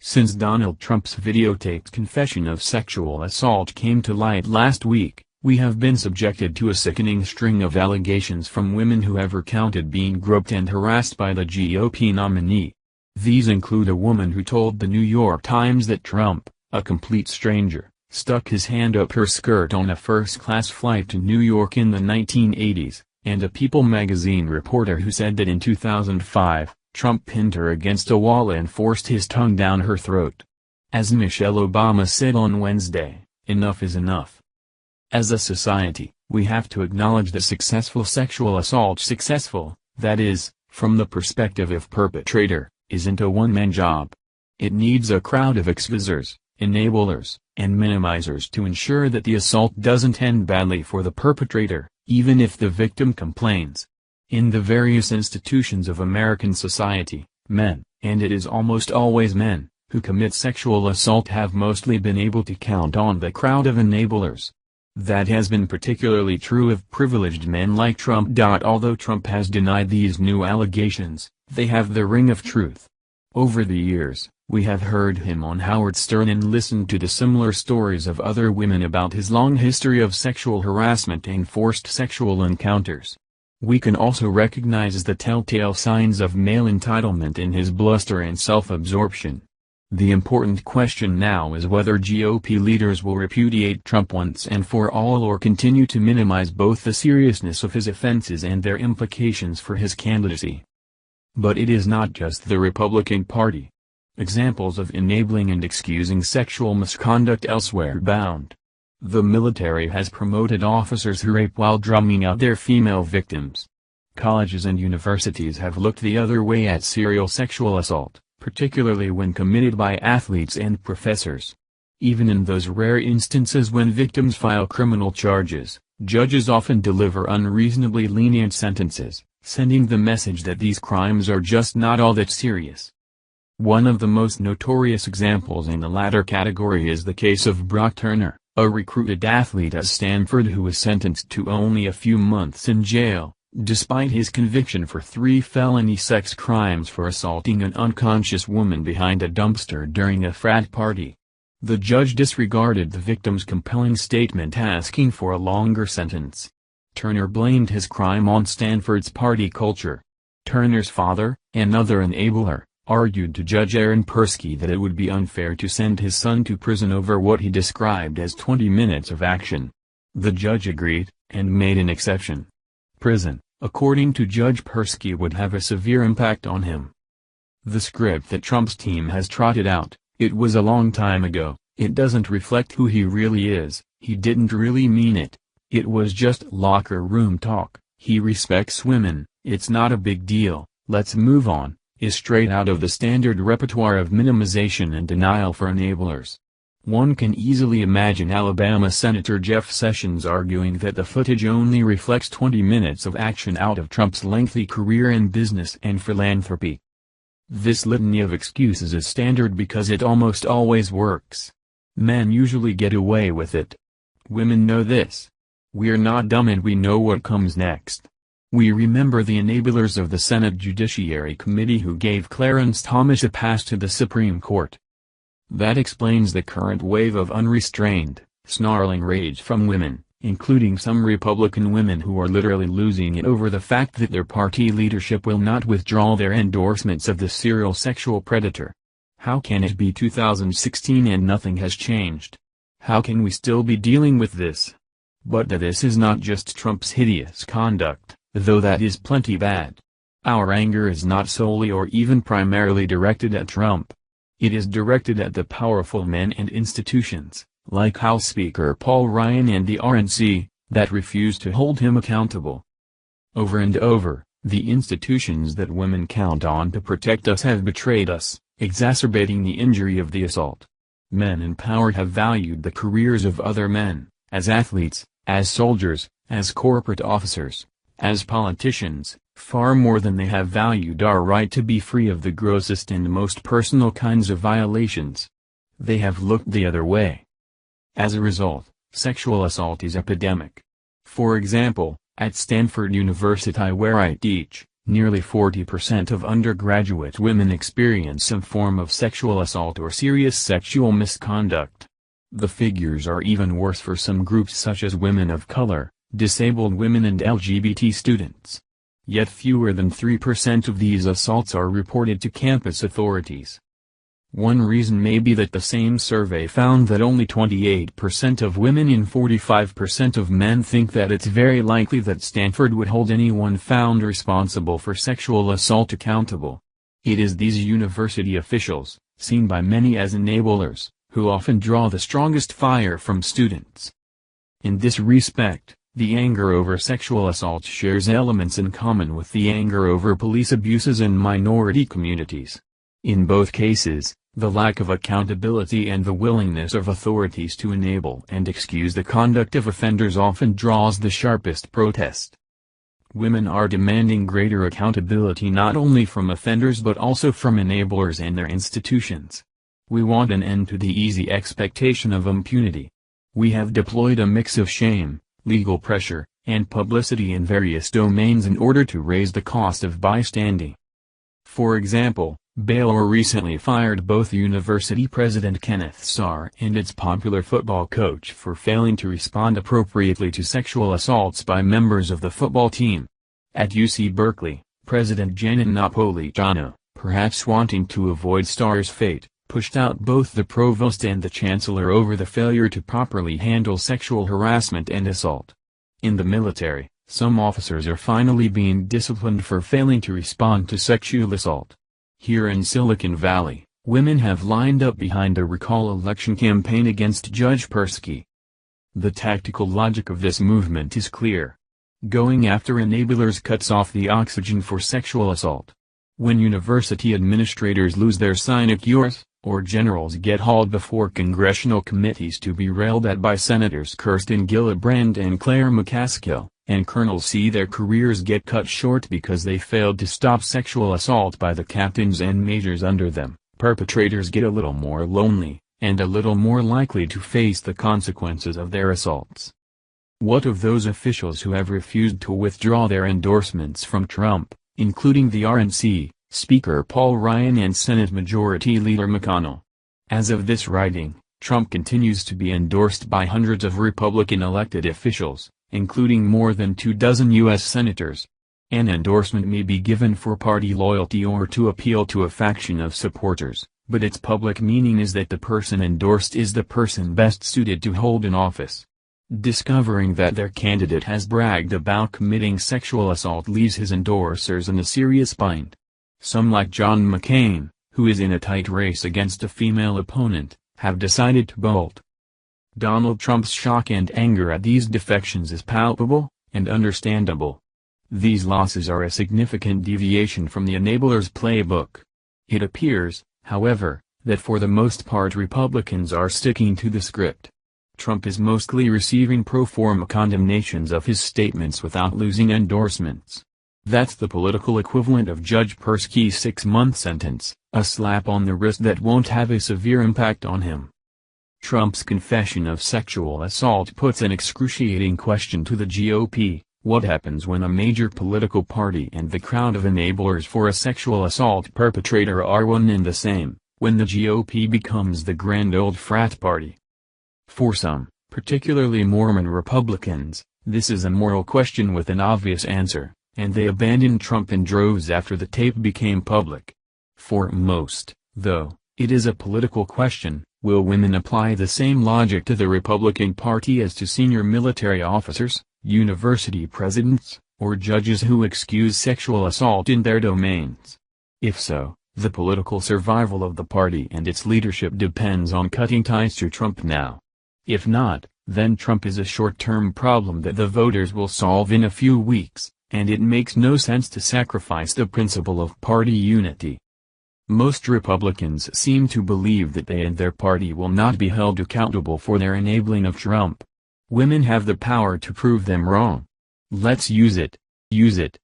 Since Donald Trump's videotaped confession of sexual assault came to light last week, we have been subjected to a sickening string of allegations from women who have recounted being groped and harassed by the GOP nominee. These include a woman who told the New York Times that Trump, a complete stranger, stuck his hand up her skirt on a first-class flight to New York in the 1980s, and a People magazine reporter who said that in 2005, Trump pinned her against a wall and forced his tongue down her throat. As Michelle Obama said on Wednesday, enough is enough. As a society, we have to acknowledge that successful sexual assault that is, from the perspective of perpetrator, isn't a one-man job. It needs a crowd of exposers, enablers, and minimizers to ensure that the assault doesn't end badly for the perpetrator, even if the victim complains. In the various institutions of American society, men, and it is almost always men, who commit sexual assault have mostly been able to count on the crowd of enablers. That has been particularly true of privileged men like Trump. Although Trump has denied these new allegations, they have the ring of truth. Over the years, we have heard him on Howard Stern and listened to the similar stories of other women about his long history of sexual harassment and forced sexual encounters. We can also recognize the telltale signs of male entitlement in his bluster and self-absorption. The important question now is whether GOP leaders will repudiate Trump once and for all or continue to minimize both the seriousness of his offenses and their implications for his candidacy. But it is not just the Republican Party. Examples of enabling and excusing sexual misconduct elsewhere abound. The military has promoted officers who rape while drumming out their female victims. Colleges and universities have looked the other way at serial sexual assault, particularly when committed by athletes and professors. Even in those rare instances when victims file criminal charges, judges often deliver unreasonably lenient sentences, sending the message that these crimes are just not all that serious. One of the most notorious examples in the latter category is the case of Brock Turner, a recruited athlete at Stanford who was sentenced to only a few months in jail, despite his conviction for 3 felony sex crimes for assaulting an unconscious woman behind a dumpster during a frat party. The judge disregarded the victim's compelling statement asking for a longer sentence. Turner blamed his crime on Stanford's party culture. Turner's father, another enabler, argued to Judge Aaron Persky that it would be unfair to send his son to prison over what he described as 20 minutes of action. The judge agreed, and made an exception. Prison, according to Judge Persky, would have a severe impact on him. The script that Trump's team has trotted out, it was a long time ago, it doesn't reflect who he really is, he didn't really mean it, it was just locker room talk, he respects women, it's not a big deal, let's move on, is straight out of the standard repertoire of minimization and denial for enablers. One can easily imagine Alabama Senator Jeff Sessions arguing that the footage only reflects 20 minutes of action out of Trump's lengthy career in business and philanthropy. This litany of excuses is standard because it almost always works. Men usually get away with it. Women know this. We're not dumb and we know what comes next. We remember the enablers of the Senate Judiciary Committee who gave Clarence Thomas a pass to the Supreme Court. That explains the current wave of unrestrained, snarling rage from women, including some Republican women who are literally losing it over the fact that their party leadership will not withdraw their endorsements of the serial sexual predator. How can it be 2016 and nothing has changed? How can we still be dealing with this? But this is not just Trump's hideous conduct, though that is plenty bad. Our anger is not solely or even primarily directed at Trump. It is directed at the powerful men and institutions, like House Speaker Paul Ryan and the RNC, that refuse to hold him accountable. Over and over, the institutions that women count on to protect us have betrayed us, exacerbating the injury of the assault. Men in power have valued the careers of other men, as athletes, as soldiers, as corporate officers, as politicians, far more than they have valued our right to be free of the grossest and most personal kinds of violations. They have looked the other way. As a result, sexual assault is epidemic. For example, at Stanford University where I teach, Nearly 40% of undergraduate women experience some form of sexual assault or serious sexual misconduct. The figures are even worse for some groups such as women of color, disabled women and LGBT students. Yet fewer than 3% of these assaults are reported to campus authorities. One reason may be that the same survey found that only 28% of women and 45% of men think that it's very likely that Stanford would hold anyone found responsible for sexual assault accountable. It is these university officials, seen by many as enablers, who often draw the strongest fire from students. In this respect, the anger over sexual assault shares elements in common with the anger over police abuses in minority communities. In both cases, the lack of accountability and the willingness of authorities to enable and excuse the conduct of offenders often draws the sharpest protest. Women are demanding greater accountability not only from offenders but also from enablers and their institutions. We want an end to the easy expectation of impunity. We have deployed a mix of shame, legal pressure, and publicity in various domains in order to raise the cost of bystanding. For example, Baylor recently fired both university president Kenneth Starr and its popular football coach for failing to respond appropriately to sexual assaults by members of the football team. At UC Berkeley, President Janet Napolitano, perhaps wanting to avoid Starr's fate, pushed out both the provost and the chancellor over the failure to properly handle sexual harassment and assault. In the military, some officers are finally being disciplined for failing to respond to sexual assault. Here in Silicon Valley, women have lined up behind a recall election campaign against Judge Persky. The tactical logic of this movement is clear. Going after enablers cuts off the oxygen for sexual assault. When university administrators lose their sinecures, or generals get hauled before congressional committees to be railed at by Senators Kirsten Gillibrand and Claire McCaskill, and colonels see their careers get cut short because they failed to stop sexual assault by the captains and majors under them, perpetrators get a little more lonely, and a little more likely to face the consequences of their assaults. What of those officials who have refused to withdraw their endorsements from Trump, including the RNC, Speaker Paul Ryan and Senate Majority Leader McConnell? As of this writing, Trump continues to be endorsed by hundreds of Republican elected officials, including more than 24 U.S. senators. An endorsement may be given for party loyalty or to appeal to a faction of supporters, but its public meaning is that the person endorsed is the person best suited to hold an office. Discovering that their candidate has bragged about committing sexual assault leaves his endorsers in a serious bind. Some, like John McCain, who is in a tight race against a female opponent, have decided to bolt. Donald Trump's shock and anger at these defections is palpable, and understandable. These losses are a significant deviation from the enabler's playbook. It appears, however, that for the most part Republicans are sticking to the script. Trump is mostly receiving pro forma condemnations of his statements without losing endorsements. That's the political equivalent of Judge Persky's 6-month sentence, a slap on the wrist that won't have a severe impact on him. Trump's confession of sexual assault puts an excruciating question to the GOP: what happens when a major political party and the crowd of enablers for a sexual assault perpetrator are one and the same, when the GOP becomes the grand old frat party? For some, particularly Mormon Republicans, this is a moral question with an obvious answer, and they abandoned Trump in droves after the tape became public. For most, though, it is a political question: will women apply the same logic to the Republican Party as to senior military officers, university presidents, or judges who excuse sexual assault in their domains? If so, the political survival of the party and its leadership depends on cutting ties to Trump now. If not, then Trump is a short-term problem that the voters will solve in a few weeks, and it makes no sense to sacrifice the principle of party unity. Most Republicans seem to believe that they and their party will not be held accountable for their enabling of Trump. Women have the power to prove them wrong. Let's use it. Use it.